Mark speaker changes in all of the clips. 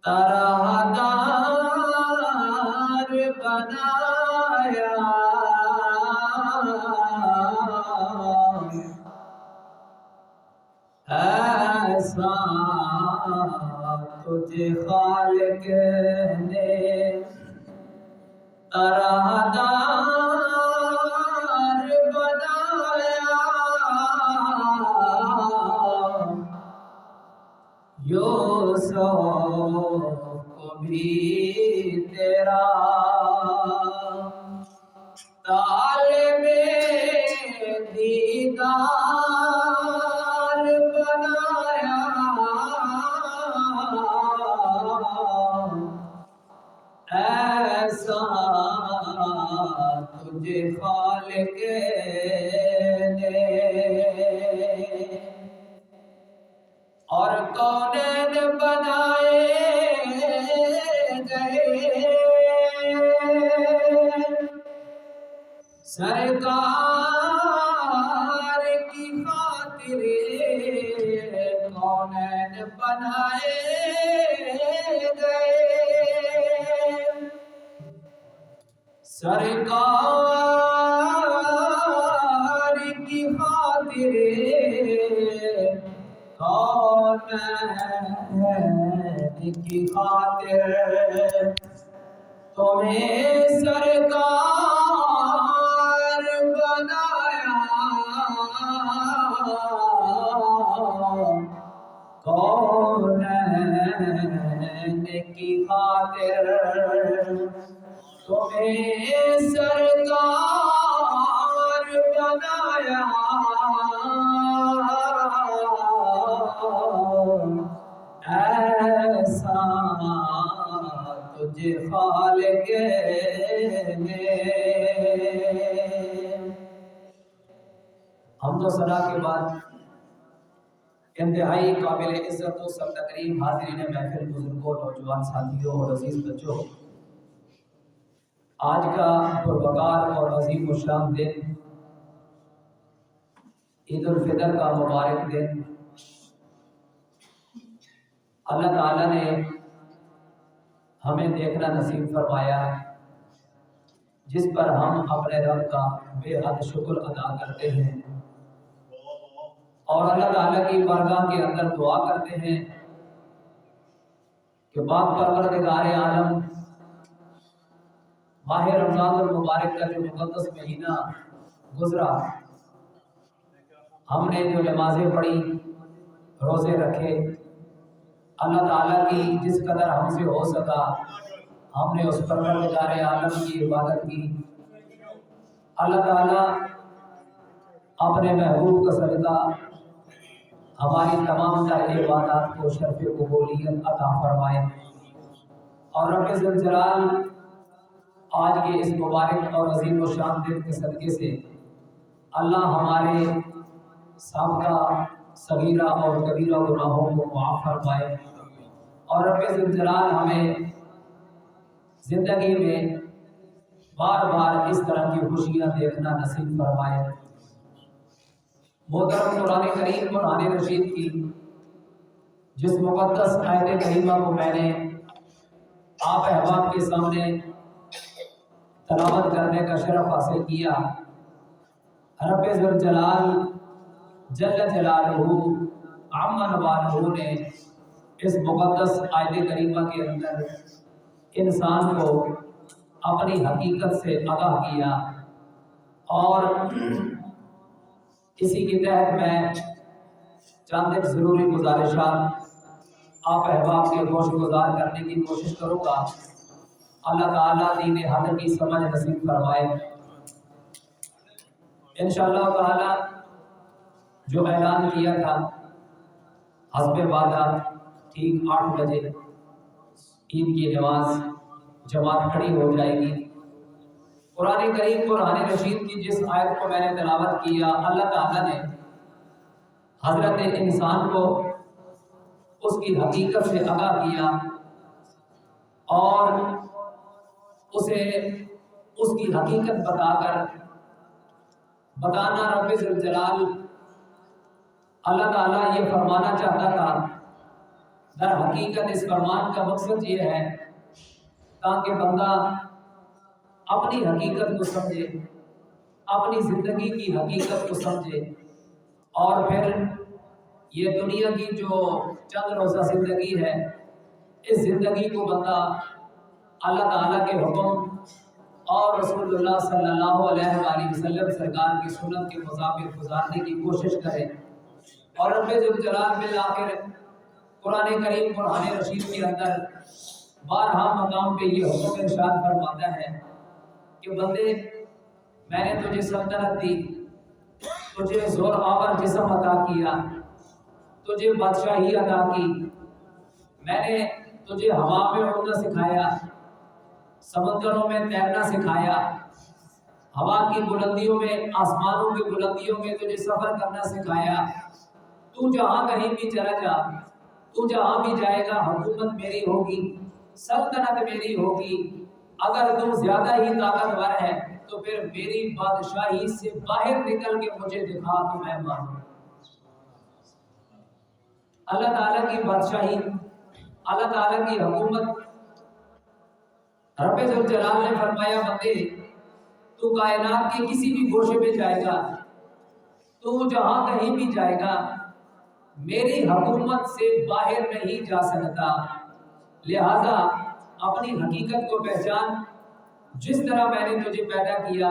Speaker 1: طرحدار بنایا ایسا تجھے خالق نے طرحدار بنایا یوسف کو بھی تیرا طالب دیدار بنایا ایسا تجھے خالق نے اور کونین بنائے گئے سرکار کی خاطر کونین بنائے گئے سرکار کی خاطر کونین کی خاطر تمہیں سرکار بنایا کونین کی خاطر تمہیں سرکار بنایا ایسا تجھے خالق نے حمد و ثنا کے بعد انتہائی قابل عزت و سب تقریب حاضرین محفل بزرگوں نوجوان ساتھیوں اور عزیز بچوں، آج کا پروقار اور عظیم الشان دن عید الفطر کا مبارک دن اللہ تعالیٰ نے ہمیں دیکھنا نصیب فرمایا، جس پر ہم اپنے رب کا بے حد شکر ادا کرتے ہیں اور اللہ تعالیٰ کی بارگاہ کے اندر دعا کرتے ہیں کہ پاک پروردگار عالم ماہ رمضان المبارک کا جو مقدس مہینہ گزرا، ہم نے جو نمازیں پڑھی، روزے رکھے، اللہ تعالیٰ کی جس قدر ہم سے ہو سکا ہم نے اس پروردگار عالم کی عبادت کی۔ اللہ تعالیٰ اپنے محبوب کا صدقہ ہماری تمام تر عبادات کو شرف قبولیت عطا فرمائے، اور رب ذوالجلال آج کے اس مبارک اور عظیم و شان دن کے صدقے سے اللہ ہمارے سابقہ صغیرہ اور کبیرہ گناہوں کو معاف فرمائے، اور رب ذوالجلال ہمیں زندگی میں بار بار اس طرح کی خوشیاں دیکھنا نصیب فرمائے۔ محترم، قرآن کریم قرآن رشید کی جس مقدس آیت کریمہ کو میں نے آپ احباب کے سامنے تلاوت کرنے کا شرف حاصل کیا، رب ذوالجلال جل جلالہ عم نوالہ نے اس مقدس آیت کریمہ کے اندر انسان کو اپنی حقیقت سے آگاہ کیا، اور اسی کے تحت میں چند ایک ضروری گزارشات آپ احباب کے گوش گزار کرنے کی کوشش کروں گا۔ اللہ تعالیٰ دین حق کی سمجھ نصیب فرمائے۔ انشاءاللہ تعالیٰ جو اعلان کیا تھا حسب وعدہ ٹھیک 8 بجے عید کی نماز جماعت کھڑی ہو جائے گی۔ قرآن کریم قرآن رشید کی جس آیت کو میں نے تلاوت کیا، اللہ تعالیٰ نے حضرت انسان کو اس کی حقیقت سے آگاہ کیا اور اسے اس کی حقیقت بتانا رب ذوالجلال اللہ تعالیٰ یہ فرمانا چاہتا تھا در حقیقت اس فرمان کا مقصد یہ ہے تاکہ بندہ اپنی حقیقت کو سمجھے، اپنی زندگی کی حقیقت کو سمجھے، اور پھر یہ دنیا کی جو چند روزہ زندگی ہے اس زندگی کو بندہ اللہ تعالیٰ کے حکم اور رسول اللہ صلی اللہ علیہ وآلہ وسلم سرکار کی سنت کے مطابق گزارنے کی کوشش کرے۔ اور رب ذوالجلال بالآخر قرآن کریم قرآن رشید کے اندر بارہا مقام پہ یہ حکم ارشاد فرماتا ہے کہ بندے میں نے تجھے سلطنت دی، تجھے زور آور جسم عطا کیا، تجھے بادشاہی عطا کی، میں نے تجھے ہوا میں اڑنا سکھایا، سمندروں میں تیرنا سکھایا، ہوا کی بلندیوں میں آسمانوں کی بلندیوں میں تجھے سفر کرنا سکھایا۔ تو جہاں کہیں بھی چلا جا، تو جہاں بھی جائے گا حکومت میری ہوگی، سلطنت میری ہوگی۔ اگر تم زیادہ ہی طاقتور ہے تو پھر میری بادشاہی سے باہر نکل کے مجھے دکھا تو میں مانوں۔ اللہ تعالیٰ کی بادشاہی، اللہ تعالیٰ کی حکومت، رب ذوالجلال نے فرمایا بندے تو کائنات کے کسی بھی گوشے میں جائے گا، تو جہاں کہیں بھی جائے گا میری حکومت سے باہر نہیں جا سکتا۔ لہذا اپنی حقیقت کو پہچان، جس طرح میں نے تجھے پیدا کیا،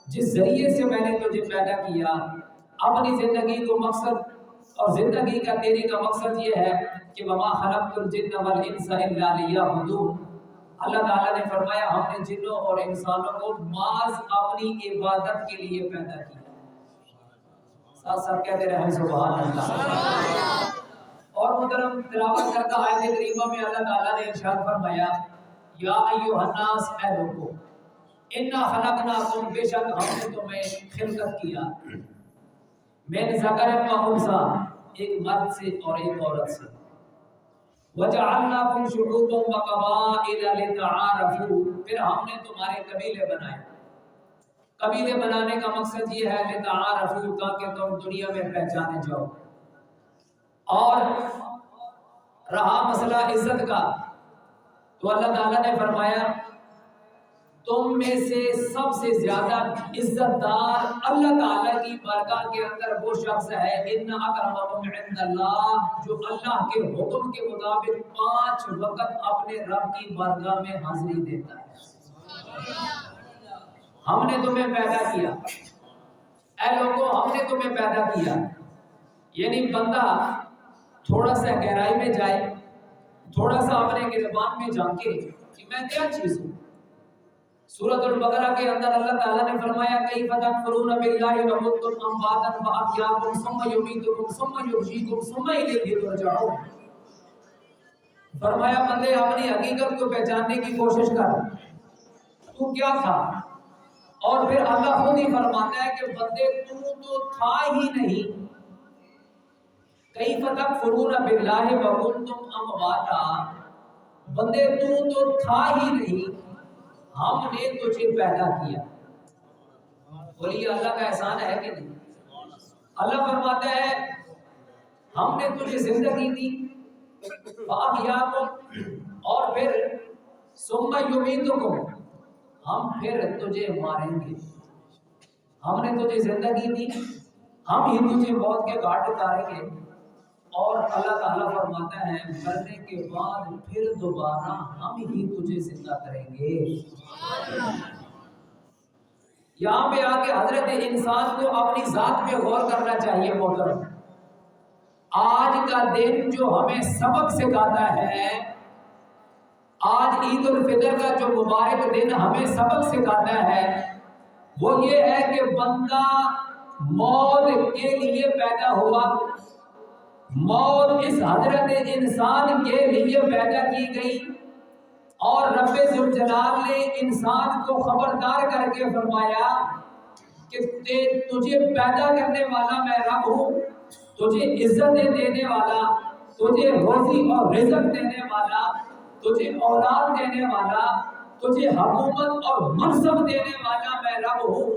Speaker 1: جس ذریعے سے میں نے تجھے پیدا کیا، اپنی زندگی کو مقصد اور زندگی کا تیری کا مقصد یہ ہے کہ وَمَا خَلَقْتُ الْجِنَّ وَالْإِنسَ إِلَّا لِيَعْبُدُونِ۔ اللہ تعالیٰ نے فرمایا ہم نے جنوں اور انسانوں کو محض اپنی عبادت کے لیے پیدا کیا۔ ساتھ ساتھ کہتے رہے سبحان اللہ۔ اور محترم تلاوت کرتا آیت کریمہ میں اللہ تعالیٰ نے ارشاد فرمایا یا ایھا الناس، اے لوگو، انا خلقناکم، بے شک ہم نے تمہیں خلقت کیا، من ذکر و انثی، ایک مرد سے اور ایک عورت سے، وجعلناکم شعوبا وقبائل لتعارفوا، پھر ہم نے تمہارے قبیلے بنائے۔ قبیلے بنانے کا مقصد یہ ہے لتعارفوا، تاکہ تم دنیا میں پہچانے جاؤ۔ اور رہا مسئلہ عزت کا تو اللہ تعالیٰ نے فرمایا تم میں سے سب سے زیادہ عزت دار اللہ تعالیٰ کی بارگاہ کے اندر وہ شخص ہے ان اکرمکم عند اللہ، جو اللہ کے حکم کے مطابق 5 وقت اپنے رب کی بارگاہ میں حاضری دیتا ہے۔ ہم نے تمہیں پیدا کیا، اے لوگوں ہم نے تمہیں پیدا کیا، یعنی بندہ تھوڑا سا گہرائی میں جائے، تھوڑا سا اپنے گربان میں جھانکے کہ میں کیا چیز ہوں۔ سورۃ البقرہ کے اندر اللہ تعالیٰ نے فرمایا کیف تکفرون باللہ وکنتم امواتا فاحیاکم ثم یمیتکم ثم یحییکم ثم الیہ ترجعون۔ فرمایا بندے اپنی حقیقت کو پہچاننے کی کوشش کر، تو کیا تھا؟ اور پھر اللہ خود ہی فرماتا ہے کہ بندے تو تھا ہی نہیں۔ کیف تکفرون باللہ وکنتم امواتا، بندے تو تھا ہی نہیں، ہم نے تجھے پیدا کیا۔ بولیے اللہ کا احسان ہے کہ نہیں؟ اللہ فرماتا ہے ہم نے تجھے زندگی دی، فاحیاکم، اور پھر ثم یمیتکم، ہم پھر تجھے ماریں گے۔ ہم نے تجھے زندگی دی، ہم ہی تجھے موت کے گھاٹ اتاریں گے، اور اللہ تعالیٰ فرماتا ہے مرنے کے بعد پھر دوبارہ ہم ہی تجھے زندہ کریں گے۔ یہاں پہ آ کے حضرت انسان کو اپنی ذات پہ غور کرنا چاہیے محترم۔ آج کا دن جو ہمیں سبق سکھاتا ہے، آج عید الفطر کا جو مبارک دن ہمیں سبق سکھاتا ہے وہ یہ ہے کہ بندہ موت کے لیے پیدا ہوا، موت اس حضرت انسان کے لیے پیدا کی گئی، اور رب ذوالجلال نے انسان کو خبردار کر کے فرمایا کہ تجھے پیدا کرنے والا میں رب ہوں، تجھے عزت دینے والا، تجھے روزی اور رزق دینے والا، تجھے اولاد دینے والا، تجھے حکومت اور منصب دینے والا میں رب ہوں۔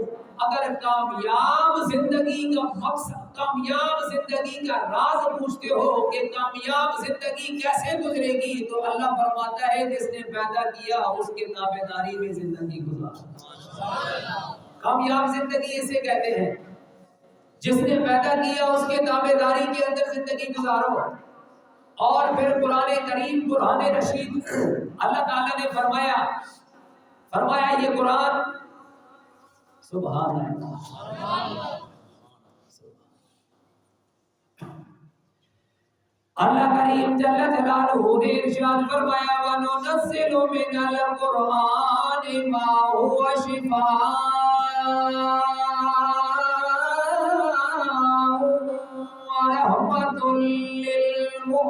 Speaker 1: اگر کامیاب زندگی کا مقصد کامیاب زندگی کا راز پوچھتے ہو کہ کامیاب زندگی کیسے گزرے گی، تو اللہ فرماتا ہے جس نے پیدا کیا اس کے تابعداری میں زندگی گزار۔ کامیاب زندگی اسے کہتے ہیں جس نے پیدا کیا اس کے تابعداری کے اندر زندگی گزارو۔ اور پھر قرآن کریم قرآن رشید اللہ تعالیٰ نے فرمایا یہ قرآن سبحان اللہ، اللہ کریم جل جلالہ نے ارشاد فرمایا وَنُنَزِّلُ مِنَ الْقُرْآنِ مَا هُوَ شِفَاءٌ وَرَحْمَةٌ لِّلْمُؤْمِنِينَ۔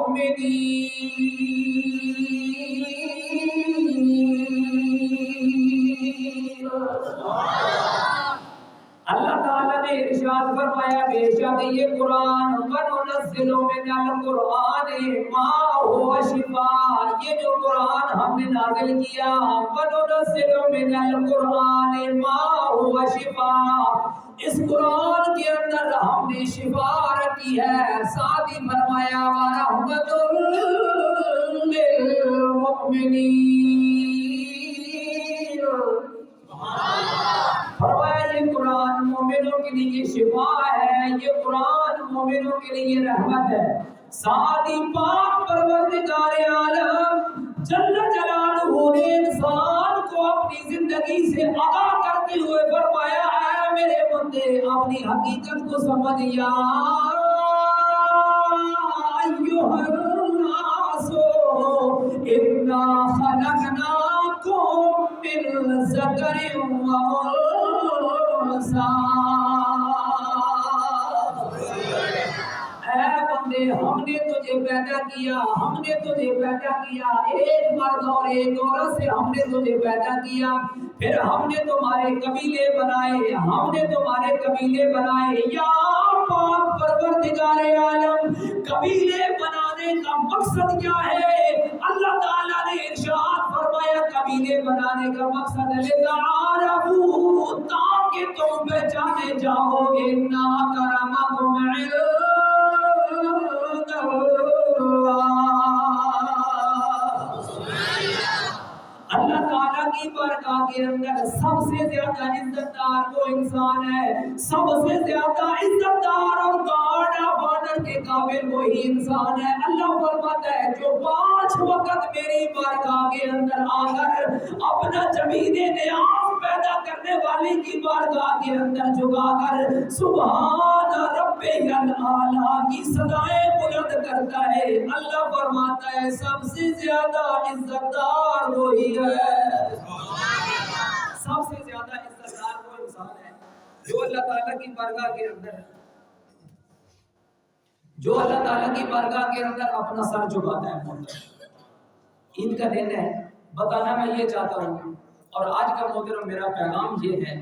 Speaker 1: اللہ تعالیٰ نے ارشاد فرمایا بے شک یہ قرآن وَنُنَزِّلُ مِنَ الْقُرْآنِ مَا هُوَ شِفَاءٌ، یہ جو قرآن ہم نے نازل کیا وَنُنَزِّلُ مِنَ الْقُرْآنِ مَا هُوَ شِفَاءٌ، اس قرآن کے اندر ہم نے شفا رکھی ہے، ساتھ ہی فرمایا وَرَحْمَةٌ لِّلْمُؤْمِنِينَ، فرمایا یہ قرآن مومنوں کے لیے شفا ہے، یہ قرآن مومنوں کے لیے رحمت ہے۔ ساتھ ہی پاک پروردگار عالم جل جلالہ نے انسان کو اپنی زندگی سے آگاہ کرتے ہوئے فرمایا ہے میرے بندے اپنی حقیقت کو سمجھ یا ایھا الناس انا خلقناکم من ذکر وانثی، اے بندے ہم نے تجھے پیدا کیا ایک مرد اور ایک عورت سے ہم نے تجھے پیدا کیا، پھر ہم نے تمہارے قبیلے بنائے یا پاک پروردگار عالم قبیلے بنانے کا مقصد کیا ہے؟ اللہ تعالیٰ نے ارشاد فرمایا قبیلے بنانے کا مقصد لتعارفوا، تاکہ تم پہچانے جاؤ ان اکرمکم عند اللہ تعالیٰ کی بارگاہ کے اندر سب سے زیادہ عزت دار وہ انسان ہے، سب سے زیادہ عزت دار اور گارڈ آف آنر کے قابل وہی انسان ہے۔ اللہ فرماتا ہے جو 5 وقت میری بارگاہ کے اندر آ کر اپنا جبین نیاز پیدا کرنے والے کی بارگاہ کے اندر جھکا کر سبحان ربی الاعلیٰ کی صدائیں بلند کرتا ہے، اللہ فرماتا ہے سب سے زیادہ عزت دار وہی ہے، سب سے زیادہ عزت دار وہ انسان ہے جو اللہ تعالیٰ کی بارگاہ کے اندر اپنا سر جھکاتا ہے۔ عید کا دن ہے، بتانا میں یہ چاہتا ہوں اور آج کا محترم میرا پیغام یہ ہے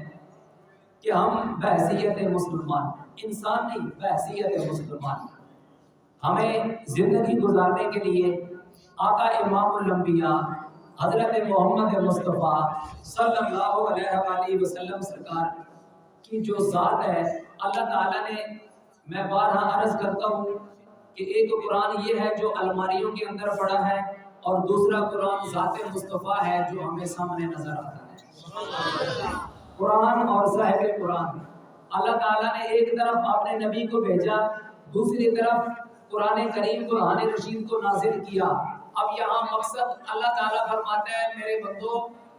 Speaker 1: کہ ہم بحیثیت مسلمان انسان نہیں، بحیثیت مسلمان ہمیں زندگی گزارنے کے لیے آقا امام الانبیاء حضرت محمد مصطفیٰ صلی اللہ علیہ وآلہ وسلم سرکار کی جو ذات ہے، اللہ تعالیٰ نے، میں بارہا عرض کرتا ہوں کہ ایک قرآن یہ ہے جو الماریوں کے اندر پڑا ہے اور دوسرا قرآن ذات مصطفیٰ ہے جو ہمیں سامنے نظر آتا ہے۔ قرآن اور صاحب قرآن، اللہ تعالیٰ نے ایک طرف اپنے نبی کو بھیجا، دوسری طرف قرآن کریم قرآن رشید کو نازل کیا۔ اب یہاں مقصد اللہ تعالیٰ فرماتا ہے میرے بندو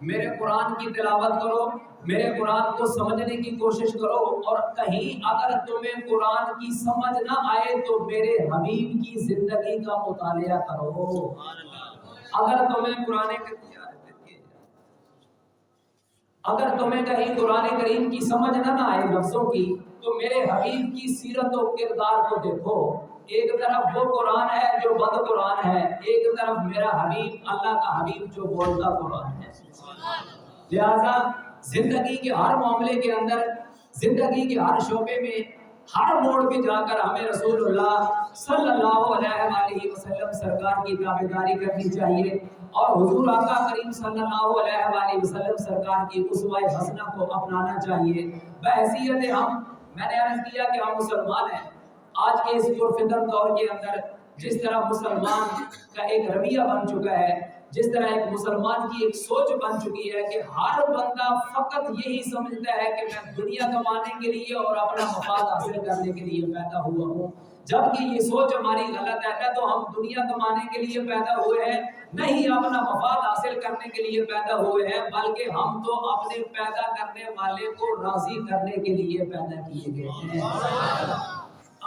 Speaker 1: میرے قرآن کی تلاوت کرو، میرے قرآن کو سمجھنے کی کوشش کرو، اور کہیں اگر تمہیں قرآن کی سمجھ نہ آئے تو میرے حبیب کی زندگی کا مطالعہ کرو۔ اگر تمہیں کہیں قرآن کریم کی سمجھ نہ آئے لفظوں کی تو میرے حبیب کی سیرت و کردار کو دیکھو۔ ایک طرف وہ قرآن ہے جو بد قرآن ہے، ایک طرف میرا حبیب اللہ کا حبیب جو بولتا قرآن ہے۔ لہذا زندگی کے ہر معاملے کے اندر، زندگی کے ہر شعبے میں، ہر موڑ پہ جا کر ہمیں رسول اللہ صلی اللہ علیہ وآلہ وسلم سرکار کی تابعداری کرنی چاہیے اور حضور آقا کریم صلی اللہ علیہ وآلہ وسلم سرکار کی اسوہ حسنہ کو اپنانا چاہیے۔ بحیثیت میں نے عرض کیا کہ ہم مسلمان ہیں، آج کے اس پرفتن دور کے اندر جس طرح مسلمان کا ایک رویہ بن چکا ہے، جس طرح ایک مسلمان کی ایک سوچ بن چکی ہے کہ ہر بندہ فقط یہی سمجھتا ہے کہ میں دنیا کمانے کے لیے اور اپنا مفاد حاصل کرنے کے لیے پیدا ہوا ہوں، جبکہ یہ سوچ ہماری غلط ہے۔ نہ تو ہم دنیا کمانے کے لیے پیدا ہوئے ہیں، نہ ہی اپنا مفاد حاصل کرنے کے لیے پیدا ہوئے ہیں، بلکہ ہم تو اپنے پیدا کرنے والے کو راضی کرنے کے لیے پیدا کیے گئے ہیں۔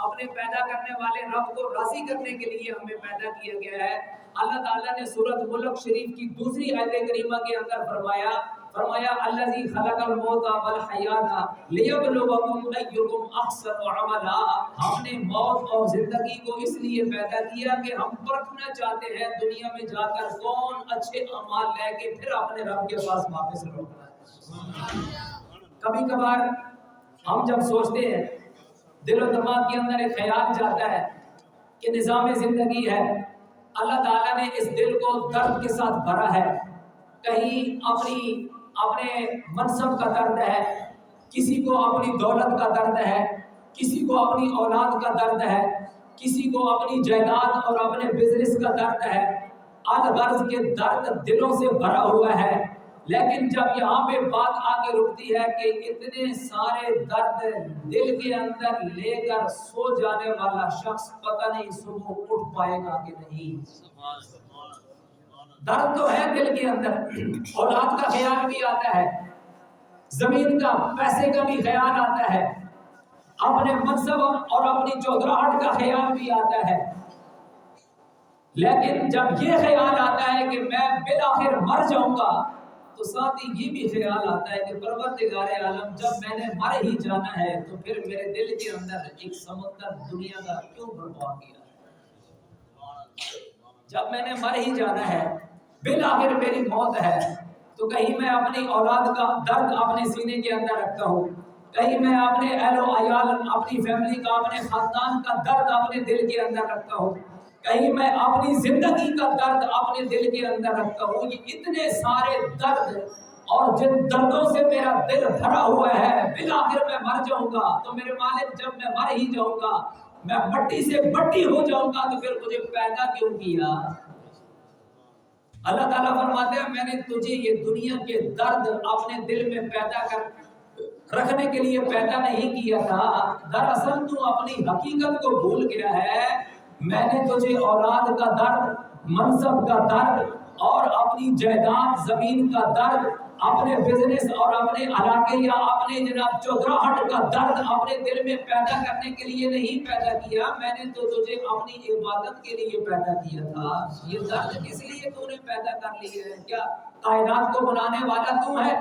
Speaker 1: اپنے پیدا کرنے والے رب کو راضی کرنے کے لیے ہمیں پیدا کیا گیا ہے۔ اللہ تعالیٰ نے سورۃ ملک شریف کی دوسری آیت کریمہ کے اندر فرمایا الذی خلق الموت والحیات لیبلوکم ایکم احسن عملا۔ ہم نے موت اور زندگی کو اس لیے پیدا کیا کہ ہم پرکھنا چاہتے ہیں دنیا میں جا کر کون اچھے اعمال لے کے پھر اپنے رب کے پاس واپس لوٹنا ہے۔ کبھی کبھار ہم جب سوچتے ہیں، دل و دماغ کے اندر ایک خیال جاتا ہے کہ نظام زندگی ہے، اللہ تعالیٰ نے اس دل کو درد کے ساتھ بھرا ہے، کہیں اپنے منصب کا درد ہے، کسی کو اپنی دولت کا درد ہے، کسی کو اپنی اولاد کا درد ہے، کسی کو اپنی جائیداد اور اپنے بزنس کا درد ہے، الغرض کے درد دلوں سے بھرا ہوا ہے۔ لیکن جب یہاں پہ بات آ کے رکتی ہے کہ اتنے سارے درد دل کے اندر لے کر سو جانے والا شخص پتہ نہیں صبح اٹھ پائے گا کہ نہیں۔ درد تو ہے دل کے اندر، اولاد کا خیال بھی آتا ہے، زمین کا، پیسے کا بھی خیال آتا ہے، اپنے منصب اور اپنی چودراہٹ کا خیال بھی آتا ہے۔ لیکن جب یہ خیال آتا ہے کہ میں بالآخر مر جاؤں گا، تو ساتھ ہی یہ بھی خیال آتا ہے کہ پروردگار عالم جب میں نے مر ہی جانا ہے تو پھر میرے دل کے اندر ایک سمندر دنیا کا کیوں برپا کیا ہے؟ جب میں نے مر ہی جانا ہے، بالآخر میری موت ہے، تو کہیں میں اپنی اولاد کا درد اپنے سینے کے اندر رکھتا ہوں، کہیں میں اپنے اہل و عیال، اپنی فیملی کا، اپنے خاندان کا درد اپنے دل کے اندر رکھتا ہوں، کہیں میں اپنی زندگی کا درد اپنے دل کے اندر رکھتا ہوں۔ یہ اتنے سارے درد اور جن دردوں سے میرا دل بھرا ہوا ہے، بالآخر میں مر جاؤں گا تو میرے مالک جب میں مر ہی جاؤں گا، میں مٹی سے مٹی ہو جاؤں گا، تو پھر مجھے پیدا کیوں کیا؟ اللہ تعالیٰ فرماتے ہیں میں نے تجھے یہ دنیا کے درد اپنے دل میں پیدا کر رکھنے کے لیے پیدا نہیں کیا تھا، دراصل تو اپنی حقیقت کو بھول گیا ہے۔ میں نے تجھے اولاد کا درد، منصب کا درد اور اپنی جائیداد زمین کا درد، اپنے بزنس اور اپنے علاقے یا اپنے جناب چودراہٹ کا درد اپنے دل میں پیدا کرنے کے لیے نہیں پیدا کیا، میں نے تو تجھے اپنی عبادت کے لیے پیدا کیا تھا۔ یہ درد کس لیے تو نے پیدا کر لی ہے؟ کیا کائنات کو بنانے والا تو ہے؟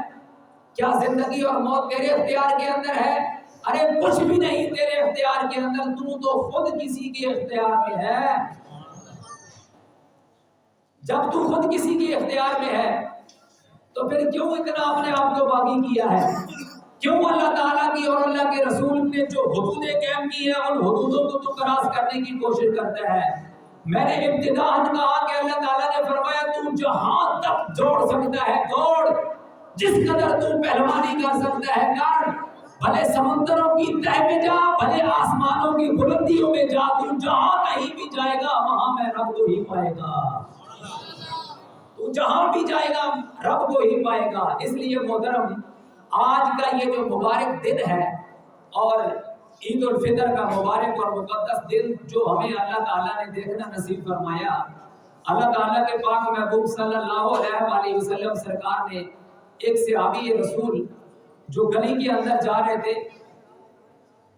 Speaker 1: کیا زندگی اور موت تیرے اختیار کے اندر ہے؟ ارے کچھ بھی نہیں تیرے اختیار کے اندر، تو خود کسی کے اختیار میں ہے۔ جب تو خود کسی کے اختیار میں ہے تو پھر کیوں اتنا اپنے آپ کو باغی کیا ہے؟ کیوں اللہ تعالیٰ کی اور اللہ کے رسول نے جو حدودیں قائم کی ہیں ان حدودوں کو تو کراس کرنے کی کوشش کرتا ہے؟ میں نے ابتداءً کہا کہ اللہ تعالیٰ نے فرمایا تو جہاں تک دوڑ سکتا ہے دوڑ، جس قدر تو پہلوانی کر سکتا ہے کر، بھلے سمندروں کی تہ میں جا، بھلے آسمانوں کی بلندیوں میں جا، تو جہاں کہیں بھی جائے گا وہاں میں رب کو ہی پائے گا، تو جہاں بھی جائے گا رب کو ہی پائے گا۔ اس لیے محترم، آج کا یہ جو مبارک دن ہے اور عید الفطر کا مبارک اور مقدس دن جو ہمیں اللہ تعالیٰ نے دیکھنا نصیب فرمایا، اللہ تعالیٰ کے پاک محبوب صلی اللہ علیہ وسلم سرکار نے ایک صحابی رسول جو گلی کے اندر جا رہے تھے،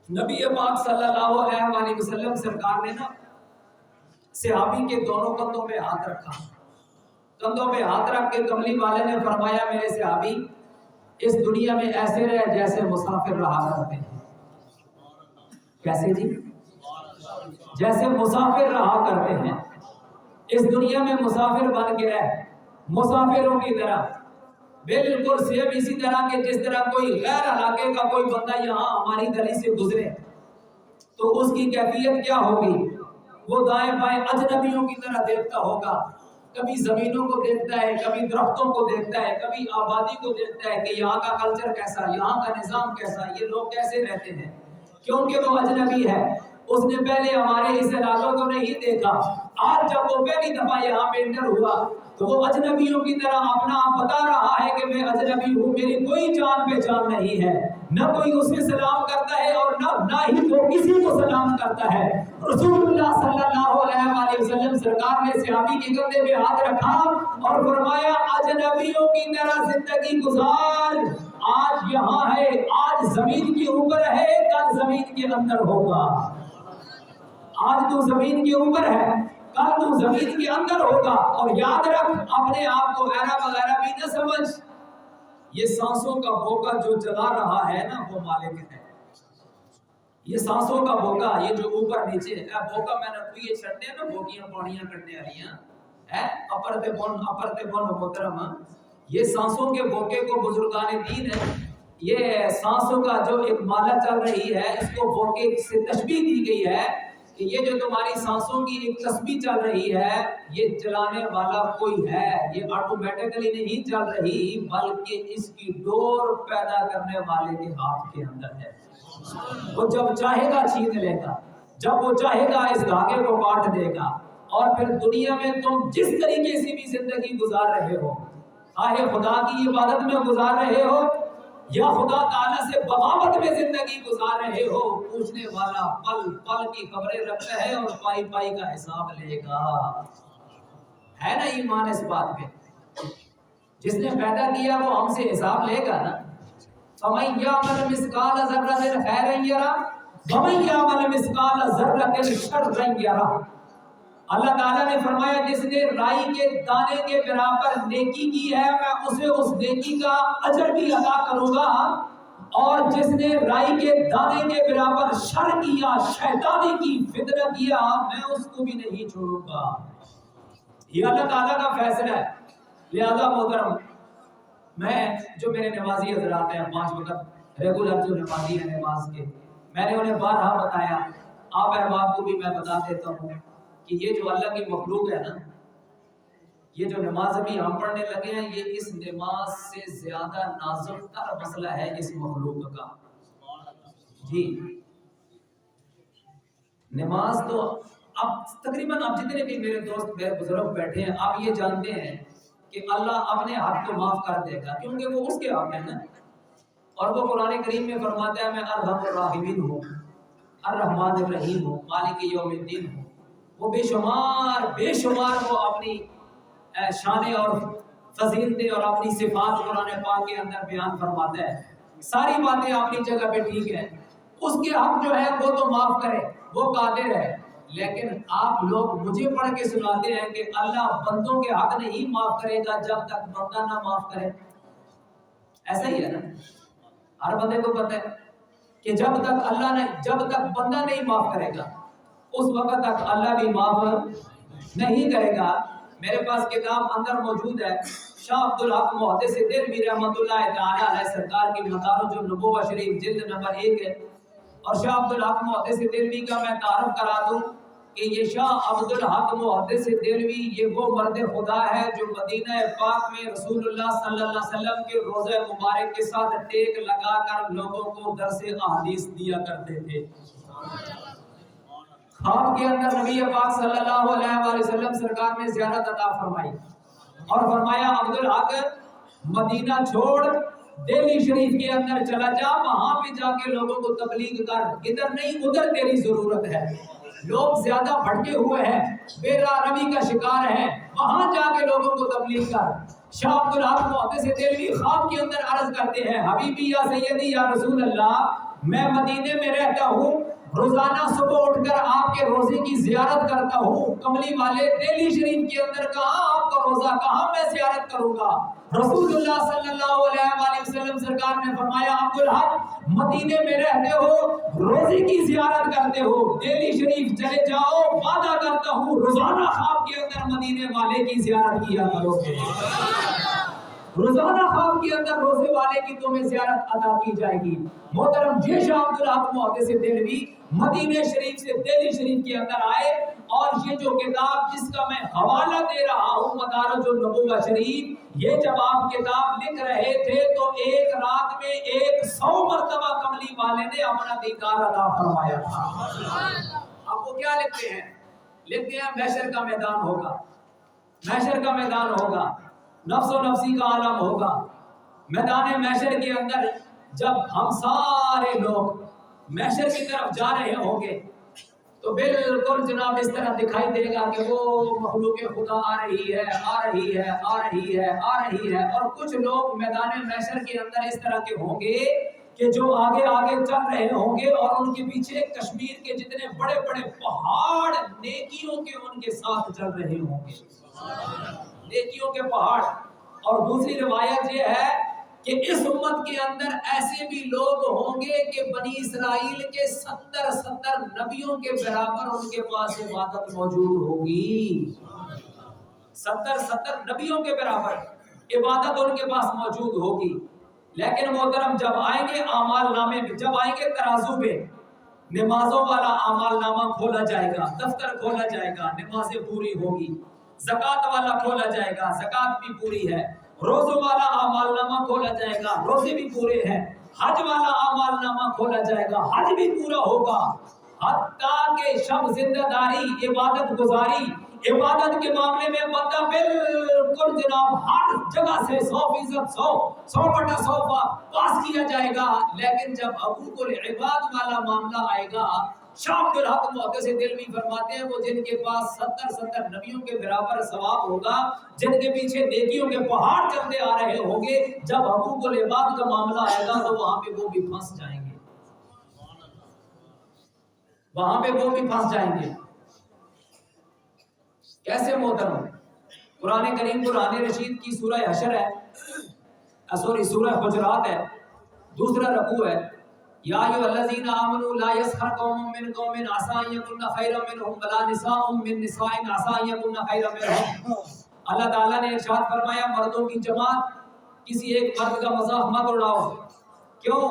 Speaker 1: نبی پاک صلی اللہ علیہ وسلم سرکار نے نا صحابی کے دونوں کندھوں پہ ہاتھ رکھا، کندھوں پہ ہاتھ رکھ کے کملی والے نے فرمایا میرے صحابی اس دنیا میں ایسے رہے جیسے مسافر رہا کرتے ہیں۔ کیسے جی؟ جیسے مسافر رہا کرتے ہیں، اس دنیا میں مسافر بن کے رہ، مسافروں کی طرح، بالکل سیم اسی طرح کہ جس طرح کوئی غیر علاقے کا کوئی بندہ یہاں ہماری گلی سے گزرے تو اس کی کیفیت کیا ہوگی؟ وہ دائیں بائیں اجنبیوں کی طرح دیکھتا ہوگا، کبھی زمینوں کو دیکھتا ہے، کبھی درختوں کو دیکھتا ہے، کبھی آبادی کو دیکھتا ہے کہ یہاں کا کلچر کیسا، یہاں کا نظام کیسا، یہ لوگ کیسے رہتے ہیں، کیونکہ وہ اجنبی ہے۔ اس نے پہلے ہمارے اس علاقوں کو نہیں دیکھا. آج جب وہ پہلی دفعہ یہاں پہ انٹر ہوا تو وہ اجنبیوں کی طرح اپنا آپ بتا رہا ہے کہ میں اجنبی ہوں, میری کوئی جان پہچان نہیں ہے, نہ کوئی اسے سلام کرتا ہے اور نہ ہی وہ کسی کو سلام کرتا ہے. رسول اللہ صلی اللہ علیہ وآلہ وسلم سرکار نے صحابی کے کندھے پہ ہاتھ رکھا اور فرمایا اجنبیوں کی طرح زندگی گزار, آج یہاں ہے, آج زمین کے اوپر ہے, کل زمین کے اندر ہوگا. آج تو زمین کے اوپر ہے, کل تو زمین کے اندر ہوگا. اور یاد رکھ, اپنے آپ کو غیرہ وغیرہ بھی نہ سمجھ. یہ سانسوں کا بھوکا جو چلا رہا ہے نا وہ مالک ہے. یہ سانسوں کا بھوکا, یہ جو اوپر نیچے ہے بھوکا, میں نے کوئی یہ چھٹے نا بھوکیاں پاڑیاں کرنے والی ہیں اپر تے بون محترم, یہ سانسوں کے بھوکے کو بزرگان دین ہے, یہ سانسوں کا جو ایک مالا چل رہی ہے اس کو بھوکے سے تشبیہ دی گئی ہے کہ یہ جو تمہاری سانسوں کی ایک تسبیح چل رہی ہے یہ چلانے والا کوئی ہے, یہ آٹومیٹکلی نہیں چل رہی بلکہ اس کی ڈور پیدا کرنے والے کے ہاتھ کے اندر ہے. وہ جب چاہے گا چھین لے گا, جب وہ چاہے گا اس دھاگے کو کاٹ دے گا. اور پھر دنیا میں تم جس طریقے سے بھی زندگی گزار رہے ہو, آئے خدا کی عبادت میں گزار رہے ہو یا خدا تعالیٰ سے بغاوت میں زندگی گزار رہے ہو, پوچھنے والا پل پل کی خبریں رکھتا ہے اور پائی پائی کا حساب لے گا. ہے نا ایمان اس بات پہ؟ جس نے پیدا کیا وہ ہم سے حساب لے گا نا. فَمَن يَعْمَلْ مِثْقَالَ ذَرَّةٍ خَيْرًا يَرَهُ وَمَن يَعْمَلْ مِثْقَالَ ذَرَّةٍ شَرًّا يَرَهُ. اللہ تعالیٰ نے فرمایا جس نے رائی کے دانے کے برابر نیکی کی ہے میں اسے اس نیکی کا اجر بھی ادا کروں گا, اور جس نے رائی کے دانے کے برابر شر کیا, شیطانی کی فطرت کیا, میں اس کو بھی نہیں چھوڑوں گا. یہ اللہ تعالیٰ کا فیصلہ ہے. لہذا محترم, میں جو میرے نمازی حضرات ہیں 5 وقت ریگولر جو نمازی ہیں نماز کے, میں نے انہیں بارہا بتایا, آپ احباب کو بھی میں بتا دیتا ہوں کہ یہ جو اللہ کی مخلوق ہے نا, یہ جو نماز ابھی ہم پڑھنے لگے ہیں یہ اس نماز سے زیادہ نازک تر مسئلہ ہے اس مخلوق کا. جی نماز تو اب تقریباً اب جتنے بھی میرے دوست میرے بزرگ بیٹھے ہیں آپ یہ جانتے ہیں کہ اللہ اپنے حق کو معاف کر دے گا کیونکہ وہ اس کے حق ہے نا. اور وہ قرآن کریم میں فرماتا ہے میں ارحم الراحمین ہوں, الرحمن الرحیم ہوں, مالک یوم الدین ہوں. وہ بے شمار وہ اپنی شان اور فضیلتیں اور اپنی صفات قرآن پاک کے اندر بیان فرماتا ہے. ساری باتیں اپنی جگہ پہ ٹھیک ہے, اس کے حق جو ہے وہ تو معاف کرے, وہ قادر ہے. لیکن آپ لوگ مجھے پڑھ کے سناتے ہیں کہ اللہ بندوں کے حق نہیں معاف کرے گا جب تک بندہ نہ معاف کرے. ایسا ہی ہے نا, ہر بندے کو پتہ ہے کہ جب تک بندہ نہیں معاف کرے گا اس وقت تک اللہ بھی معاف نہیں کرے گا. میرے پاس کتاب اندر موجود ہے, شاہ عبدالحق محدث دہلوی رحمۃ اللہ تعالی علیہ سرکار کی مدارج النبوہ شریف جلد نمبر 1 ہے. اور شاہ عبدالحق محدث دہلوی کا میں تعارف کرا دوں کہ یہ شاہ عبدالحق محدث دہلوی یہ وہ مرد خدا ہے جو مدینہ پاک میں رسول اللہ صلی اللہ علیہ وسلم کے روضہ مبارک کے ساتھ ٹیک لگا کر لوگوں کو درس احادیث دیا کرتے تھے. خواب کے اندر نبی پاک صلی اللہ علیہ وآلہ وسلم سرکار نے زیارت عطا فرمائی اور فرمایا عبدالحق مدینہ چھوڑ دہلی شریف کے اندر چلا جا, وہاں پہ جا کے لوگوں کو تبلیغ کر, ادھر نہیں ادھر تیری ضرورت ہے. لوگ زیادہ بھٹکے ہوئے ہیں, بے راہ روی کا شکار ہیں, وہاں جا کے لوگوں کو تبلیغ کر. شاہ عبدالحق محدث دہلوی خواب کے اندر عرض کرتے ہیں حبیبی یا سیدی یا رسول اللہ, میں مدینے میں رہتا ہوں, روزانہ صبح اٹھ کر آپ کے روزے کی زیارت کرتا ہوں. کملی والے دہلی شریف کے اندر کہاں آپ کا روزہ, کہاں میں زیارت کروں گا. رسول اللہ صلی اللہ علیہ وآلہ وسلم سرکار نے فرمایا عبدالحق مدینے میں رہتے ہو, روزے کی زیارت کرتے ہو, دہلی شریف چلے جاؤ, وعدہ کرتا ہوں روزانہ خواب کے اندر مدینے والے کی زیارت کیا کرو گے. روزانہ خواب کے اندر روزے والے کی تمہیں زیارت ادا کی جائے گی. محترم یہ شاہ عبدالحق محدث دہلوی مدینہ شریف سے دہلی شریف کے اندر آئے اور یہ جو کتاب جس کا میں حوالہ دے رہا ہوں مدارج النبوہ شریف، یہ جب آپ کتاب لکھ رہے تھے تو ایک رات میں 100 مرتبہ کملی والے نے اپنا دیدار عطا فرمایا تھا۔ آپ وہ کیا لکھتے ہیں؟ لکھتے ہیں محشر کا میدان ہوگا، محشر کا میدان ہوگا، نفس و نفسی کا عالم ہوگا۔ میدان محشر کے اندر جب ہم سارے لوگ محشر کی طرف جا رہے ہوں گے تو بالکل جناب اس طرح دکھائی دے گا کہ وہ مخلوق خدا آ رہی ہے، آ رہی ہے، آ رہی ہے، آ رہی ہے، اور کچھ لوگ میدان محشر کے اندر اس طرح کے ہوں گے کہ جو آگے آگے چل رہے ہوں گے اور ان کے پیچھے کشمیر کے جتنے بڑے بڑے پہاڑ نیکیوں کے ان کے ساتھ چل رہے ہوں گے، نیکیوں کے پہاڑ۔ اور دوسری روایت یہ ہے کہ اس امت کے اندر ایسے بھی لوگ ہوں گے کہ بنی اسرائیل کے 70 نبیوں کے برابر ان کے پاس عبادت موجود ہوگی، 70 نبیوں کے برابر عبادت ان کے پاس موجود ہوگی۔ لیکن محترم جب آئیں گے اعمال نامے میں، جب آئیں گے ترازو پہ، نمازوں والا اعمال نامہ کھولا جائے گا، دفتر کھولا جائے گا، نمازیں پوری ہوگی، زکوٰۃ والا کھولا جائے گا، زکوٰۃ بھی پوری ہے، روزوں والا اعمال نامہ کھولا جائے گا، روزے بھی پورے ہیں، حج والا اعمال نامہ کھولا جائے گا، حج بھی پورا ہوگا، حتیٰ کہ شب زندہ داری، عبادت گزاری، عبادت کے معاملے میں بندہ بالکل جناب ہر جگہ سے 100% پاس کیا جائے گا۔ لیکن جب حقوق العباد والا معاملہ آئے گا، شاہ عبد الحق محدث دلوی فرماتے ہیں وہ جن کے پاس 70 نبیوں کے برابر ثواب ہوگا، جن کے پیچھے نیکیوں کے پہاڑ چلتے آ رہے ہوں گے، جب حقوق العباد کا معاملہ آئے گا تو وہاں پہ وہ بھی پھنس جائیں گے، وہاں پہ وہ بھی پھنس جائیں گے۔ کیسے محترم؟ قرآن کریم قرآن رشید کی سورہ حشر ہے، سورہ حجرات ہے، دوسرا رکوع ہے، یا ایھا الذین آمنوا لا یسخر قوم من قوم عسى ان یکونوا خیرا منهم ولا نساء من نساء عسى ان یکونوا خیرا منهم۔ اللہ تعالیٰ نے ارشاد فرمایا مردوں کی جماعت کسی ایک مرد کا مذاق مت اڑاؤ۔ کیوں؟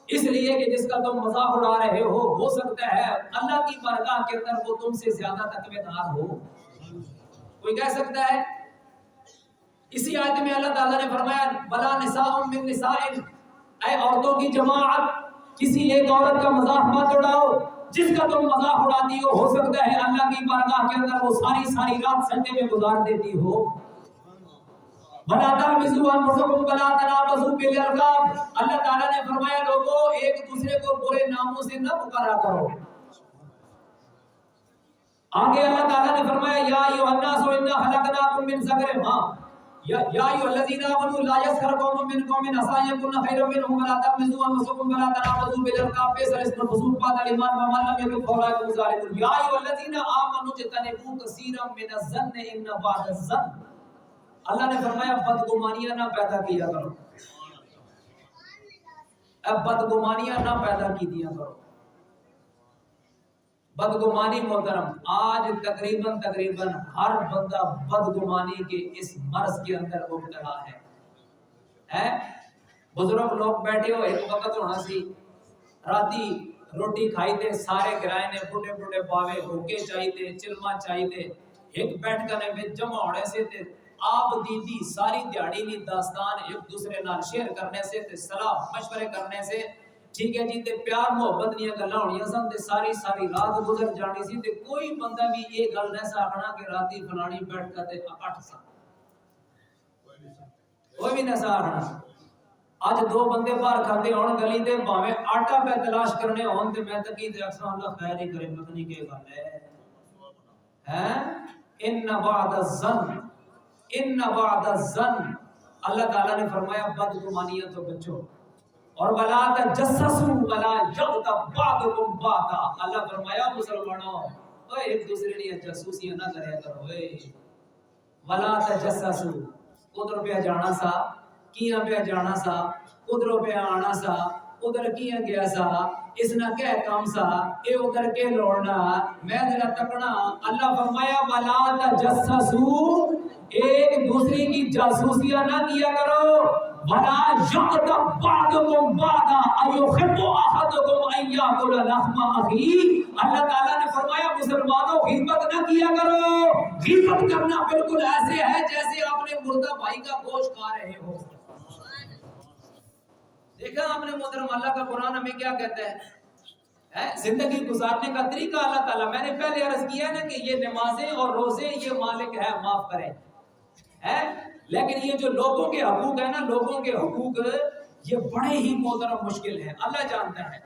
Speaker 1: اس لیے کہ جس کا تم مذاق اڑا رہے ہو سکتا ہے اللہ کی بارگاہ کے اندر وہ تم سے زیادہ تقوی دار ہو۔ کوئی کہہ سکتا ہے؟ اسی آیت میں اللہ تعالیٰ نے فرمایا ولا نساء من نساء، اے عورتوں کی جماعت کسی ایک عورت کا مذاق مت اڑاؤ، جس کا تم مذاق اڑاتی ہو سکتا ہے اللہ کی بارگاہ کے اندر وہ ساری رات سجدے میں گزار دیتی ہو۔ وَلَا تَلْمِزُوا أَنفُسَكُمْ وَلَا تَنَابَزُوا بِالْأَلْقَابِ، اللہ تعالیٰ نے فرمایا لوگوں ایک دوسرے کو برے ناموں سے نہ پکارا کرو۔ آگے اللہ تعالیٰ نے فرمایا یا ایھا الناس انا خلقناکم من ذکر، یا ایھا الذین آمنوا لا یسخر قوم من قوم عسى ان یکونوا خیرا منهم ولا تلمزوا انفسکم ولا تنابزوا بالالقاب بئس الاسم الفسوق بعد الایمان ومن لم یتب فاولئک هم الظالمون۔ یا ایھا الذین آمنوا اجتنبوا کثیرا من الظن ان بعض الظن، اللہ نے فرمایا بدگمانیاں نہ پیدا کیا کرو، اب بدگمانیاں نہ پیدا کی دیا کرو۔ بدگمانی محترم آج تقریباً ہر بندہ بدگمانی کے اس مرض کے اندر مبتلا ہے۔ بزرگ لوگ بیٹھے ہو، ایک وقت ہونا سی راتی روٹی کھائی تے سارے گرائے نے بڑے بڑے باوے ہوکے چاہی تے چلما چاہی تے ایک بیٹھ کرنے میں جمع ہونے سے تے آپ دیدی ساری دیہڑی نہیں داستان ایک دوسرے نال شیئر کرنے سے تے صلاح مشورے کرنے سے ٹھیک ہے جی تے پیار محبت نہیں گلاں ہونیاں سن تے ساری رات گزر جانی سی تے کوئی بندہ بھی یہ گل نہ ساکھنا کہ راتی فلانی بیٹھ کر تے اٹھ سا کوئی بھی نہ ساکھنا۔ اج دو بندے باہر کھاتے ہون گلی تے بھاویں آٹا پہ تلاش کرنے ہون تے میں تکی تے اکثر اللہ خیر ہی کرے پتہ نہیں کی گل ہے۔ ان بعد الظن اللہ تعالیٰ نے فرمایا بدگمانیاں تو بچو، اور ولا تجسسوا ولا یغتب بعضکم بعضا، اللہ فرمایا مسلمانوں اوے ایک دوسرے کی جاسوسیاں نہ کریا کرو۔ ولا تجسسوا، ادھر پہ جانا سا کیاں پہ جانا سا ادھر پہ آنا سا ادھر کیاں گیا سا اس نہ کہہ کام سا اے ادھر کے لوڑنا میں ذرا تکنا۔ اللہ فرمایا ولا تجسسوا ایک دوسری کی جاسوسیاں نہ کیا کرو. وَلَا يَغْتَبْ بَعْضُكُمْ بَعْضًا أَيُحِبُّ أَحَدُكُمْ أَن يَأْكُلَ لَحْمَ أَخِيهِ. اللہ تعالیٰ نے فرمایا مسلمانوں غیبت نہ کیا کرو. غیبت کرنا بالکل ایسے ہے جیسے اپنے مردہ بھائی کا گوشت کھا رہے ہو. دیکھا آپ نے محترم اللہ کا قرآن ہمیں کیا کہتا ہے؟ زندگی گزارنے کا طریقہ اللہ تعالیٰ، میں نے پہلے عرض کیا نا کہ یہ نمازیں اور روزے یہ مالک ہے معاف کرے ہے، لیکن یہ جو لوگوں کے حقوق ہیں نا، لوگوں کے حقوق یہ بڑے ہی محترم مشکل ہیں. اللہ جانتا ہے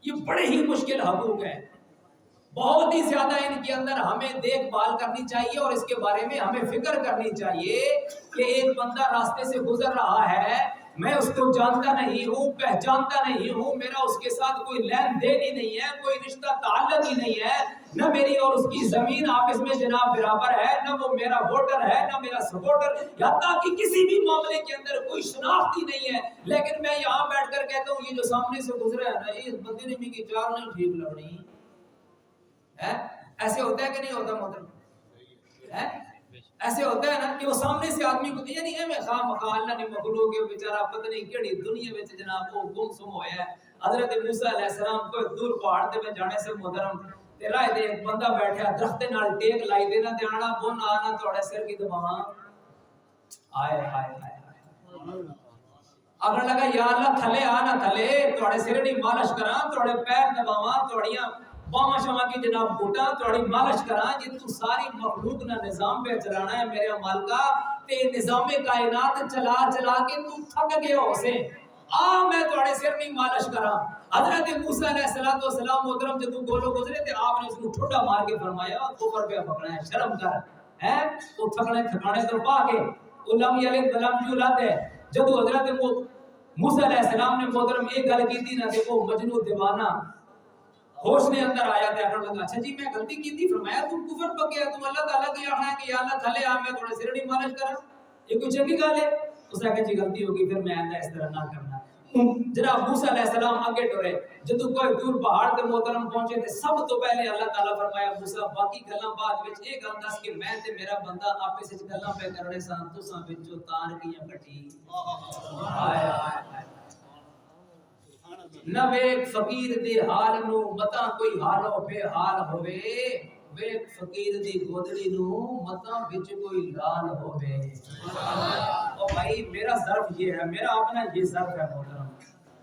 Speaker 1: یہ بڑے ہی مشکل حقوق ہیں، بہت ہی زیادہ ان کے اندر ہمیں دیکھ بھال کرنی چاہیے اور اس کے بارے میں ہمیں فکر کرنی چاہیے کہ ایک بندہ راستے سے گزر رہا ہے، میں اس کو جانتا نہیں ہوں، پہچانتا نہیں ہوں، میرا اس کے ساتھ کوئی لین دین ہی نہیں ہے، کوئی رشتہ تعلق ہی نہیں ہے، نہ میری اور اس کی زمین آپس میں جناب برابر ہے، نہ وہ میرا ووٹر ہے نہ میرا سپورٹر، حتیٰ کہ کسی بھی معاملے کے اندر کوئی شناخت ہی نہیں ہے، لیکن میں یہاں بیٹھ کر کہتا ہوں یہ جو سامنے سے گزرا ہے نا، اس بندے نے بھی کی چال نہیں ٹھیک لگ رہی ہے. ایسے ہوتا ہے کہ نہیں ہوتا محترم؟ ایسے ہوتا ہے نا کہ وہ سامنے سے آدمی کو یعنی میں خواہ مخواہ اللہ نے مخلوق ہے بیچارہ پتہ نہیں کیڑی دنیا میں جناب وہ گم سم ہویا ہے. حضرت موسیٰ علیہ السلام کو دور پہاڑ تے میں جانے سے محترم تے راہ دے ایک بندہ بیٹھا درخت نال ٹیک لائی دینا تے آنا بن آنا تھوڑے سر کی دباواں آئے ہائے ہائے اگر لگا یا اللہ تھلے آنا تھلے تھوڑے سر دی مالش کراں تھوڑے پیر دباواں تھوڑیاں باواں شاواں کی جناب بوٹا تھوڑی مالش کراں جی تو ساری مخلوق نہ نظام پہ چلانا ہے میرے مالکا تے نظام کائنات چلا چلا کے تو تھک گئے ہو سے آ میں تھوڑے سر نہیں مالش کراں. حضرت موسیٰ علیہ السلام محترم جدو گولو گزرے تے آپ نے اس کو ٹھوڈا مار کے فرمایا اوپر پہ پکڑنا ہے شرم کر ہے تو تھکنے تھکانے تو پا کے علم یلد ولم یولد ہے. جدو حضرت موسیٰ علیہ السلام نے محترم ایک گل کی تھی نہ دیکھو مجنون دیوانہ ہوش نے اندر آیا تھا اکھڑ لگا اچھا جی میں غلطی کی تھی فرمایا تم کفر پک گیا تم اللہ تعالیٰ کی آخا ہے کہ یا اللہ تھلے آ میں تھوڑے سرڑی مالش کرا یہ کوئی چنگی گل ہے. اس نے کہا جی غلطی ہوگی پھر میں آئندہ اس طرح نہ کرنا. جناب موسیٰ علیہ السلام آگے ٹرے جدو کوئی دور پہاڑ تے محترم پہنچے تھے سب تو پہلے اللہ تعالیٰ فرمایا موسیٰ باقی گلاں بعد وچ ایک گل دس کہ میں تے میرا بندہ آپس وچ گلاں پہ کرنے سان تساں وچوں تار کیاں کٹی ہائے ہائے نہ ویک فقیر دی حال نو متا کوئی حالو بے حال ہوئے ویک فقیر دی گودڑی نو متا وچ کوئی لال ہوئے. او بھائی میرا ظرف یہ ہے میرا اپنا یہ ظرف ہے محترم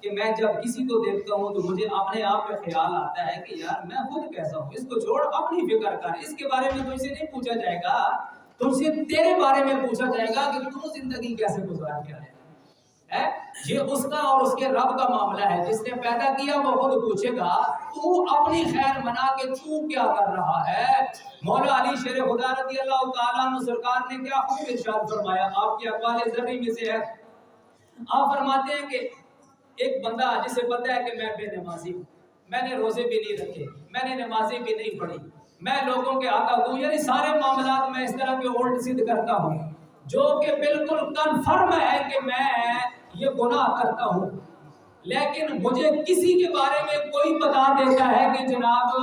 Speaker 1: کہ میں جب کسی کو دیکھتا ہوں تو مجھے اپنے آپ پہ خیال آتا ہے کہ یار میں خود کیسا ہوں. اس کو چھوڑ اپنی فکر کر اس کے بارے میں تم سے نہیں پوچھا جائے گا تم سے تیرے بارے میں پوچھا جائے گا کہ تو زندگی کیسے گزار کے آئے. یہ اس کا اور اس کے رب کا معاملہ ہے جس نے پیدا کیا وہ خود پوچھے گا تو اپنی خیر منا کے تو کیا کر رہا ہے. مولا علی شیر خدا رضی اللہ تعالیٰ عنہ سرکار نے کیا حکم ارشاد فرمایا آپ کے اقوال ذری میں سے ہے. آپ فرماتے ہیں کہ ایک بندہ جسے پتہ ہے کہ میں بے نمازی ہوں میں نے روزے بھی نہیں رکھے میں نے نمازیں بھی نہیں پڑھی میں لوگوں کے آقا ہوں یعنی سارے معاملات میں اس طرح کے الٹ سیدھ کرتا ہوں جو کہ بالکل کنفرم ہے کہ میں یہ گناہ کرتا ہوں. لیکن مجھے کسی کے بارے میں کوئی بتا دیتا ہے کہ جناب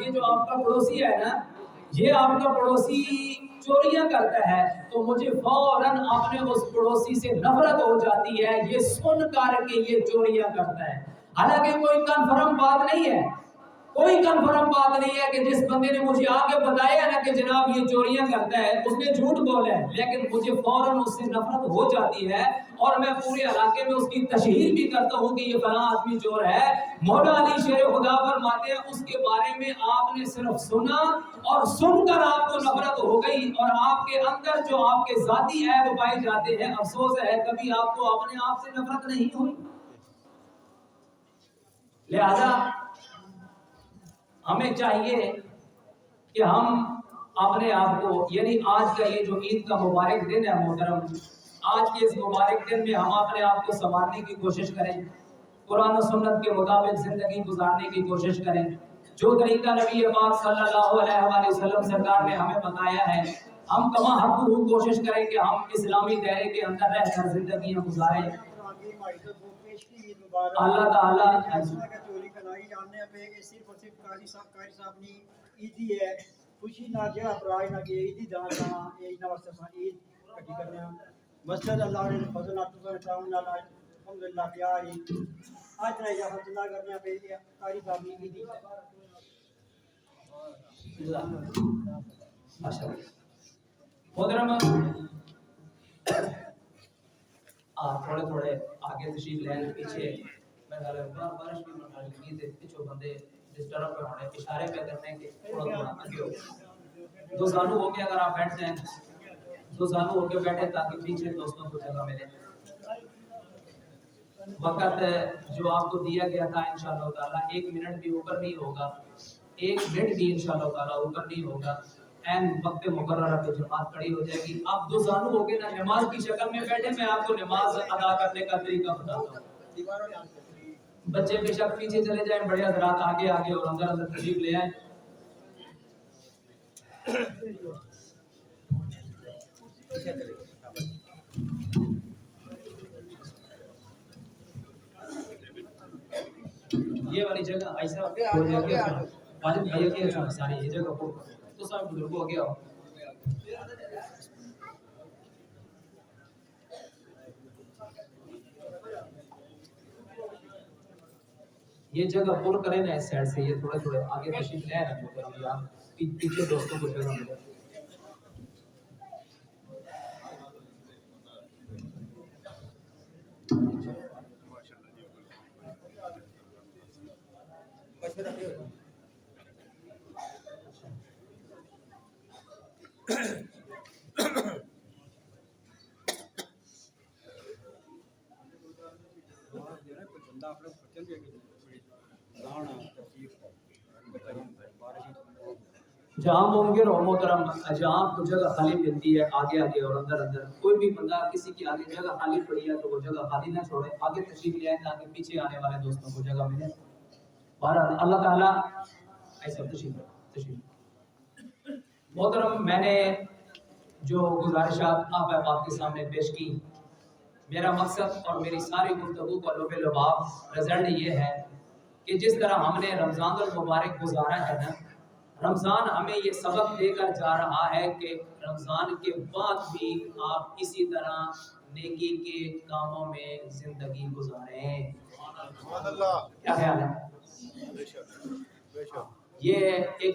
Speaker 1: یہ جو آپ کا پڑوسی ہے نا یہ آپ کا پڑوسی چوریاں کرتا ہے تو مجھے فوراً اپنے اس پڑوسی سے نفرت ہو جاتی ہے یہ سن کر کے یہ چوریاں کرتا ہے. حالانکہ کوئی کنفرم بات نہیں ہے کوئی کنفرم بات نہیں ہے کہ جس بندے نے مجھے آگے بتایا نا کہ جناب یہ چوریاں کرتا ہے اس نے جھوٹ بولا ہے لیکن مجھے فوراً اس سے نفرت ہو جاتی ہے اور میں پورے علاقے میں اس کی تشہیر بھی کرتا ہوں کہ یہ فلاں آدمی چور ہے. مولا علی شیر خدا فرماتے ہیں اس کے بارے میں آپ نے صرف سنا اور سن کر آپ کو نفرت ہو گئی اور آپ کے اندر جو آپ کے ذاتی عیب پائے جاتے ہیں افسوس ہے کبھی آپ کو اپنے آپ سے نفرت نہیں ہوئی. لہذا ہمیں چاہیے کہ ہم اپنے آپ کو یعنی آج کا یہ جو عید کا مبارک دن ہے محترم آج کے اس مبارک دن میں ہم اپنے آپ کو سنوارنے کی کوشش کریں قرآن و سنت کے مطابق زندگی گزارنے کی کوشش کریں جو طریقہ نبی پاک صلی اللہ علیہ وآلہ وسلم سرکار نے ہمیں بتایا ہے ہم کما حق کوشش کریں کہ ہم اسلامی دائرے کے اندر رہ کر زندگیاں گزاریں. اللہ تعالیٰ
Speaker 2: خوشی نہ جہاں پرائی نہ کہ عیدی جان جانا عید نہ واسطے اساں عید کٹی کرنے ہاں مسجد اللہ نے فضل اللہ تعاون نال الحمدللہ پیار ہی اج رہ جا فضل کرنے پہ قاری صاحب نے عیدی
Speaker 1: ماشاءاللہ محترم آپ تھوڑے تھوڑے آگے تشریف لیں پیچھے میں بارش بھی منانے لگی تھے پیچھے بندے ڈسٹرب پہ ہونے اشارے پہ کرتے ہیں کہ تھوڑا تھوڑا آگے ہو دو زانو ہو کے اگر آپ بیٹھ جائیں دو زانو ہو کے بیٹھے تاکہ پیچھے دوستوں کو جگہ ملے وقت جو آپ کو دیا گیا تھا انشاءاللہ تعالی 1 منٹ بھی اوپر نہیں ہوگا 1 منٹ بھی انشاءاللہ تعالی اوپر نہیں ہوگا این وقت مقررہ پہ جماعت کھڑی ہو جائے گی آپ دو زانو ہو کے نا نماز کی شکل میں بیٹھے میں آپ کو نماز ادا کرنے کا طریقہ بتاتا ہوں بچے بے شک پیچھے چلے جائیں بڑے حضرات آگے آگے اور اندر اندر تشریف لے آئیں یہ والی جگہ ایسا ہو جائے گا واجب بھائی کی ساری یہ جگہ کو تو سب بزرگوں ہو گیا یہ جگہ پر کریں نا اس سائڈ سے یہ تھوڑے تھوڑے آگے تشریف لے آئے پیچھے دوستوں کو جگہ ملے جہاں ممکن ہو محترم جہاں کو جگہ خالی ملتی ہے آگے آگے اور اندر اندر کوئی بھی بندہ کسی کی آگے جگہ خالی پڑی ہے تو وہ جگہ خالی نہ چھوڑے آگے تشریف لے آئے تاکہ پیچھے آنے والے دوستوں کو جگہ ملے بہرحال اللہ تعالیٰ ایسا تشریف محترم میں نے جو گزارشات آپ احباب کے سامنے پیش کی میرا مقصد اور میری ساری گفتگو کا لب لباب رزلٹ یہ ہے کہ جس طرح ہم نے رمضان المبارک گزارا ہے نا رمضان ہمیں یہ سبق دے کر جا رہا ہے کہ رمضان کے بعد بھی آپ اسی طرح نیکی کے کاموں میں زندگی گزاریں کیا خیال ہے یہ ایک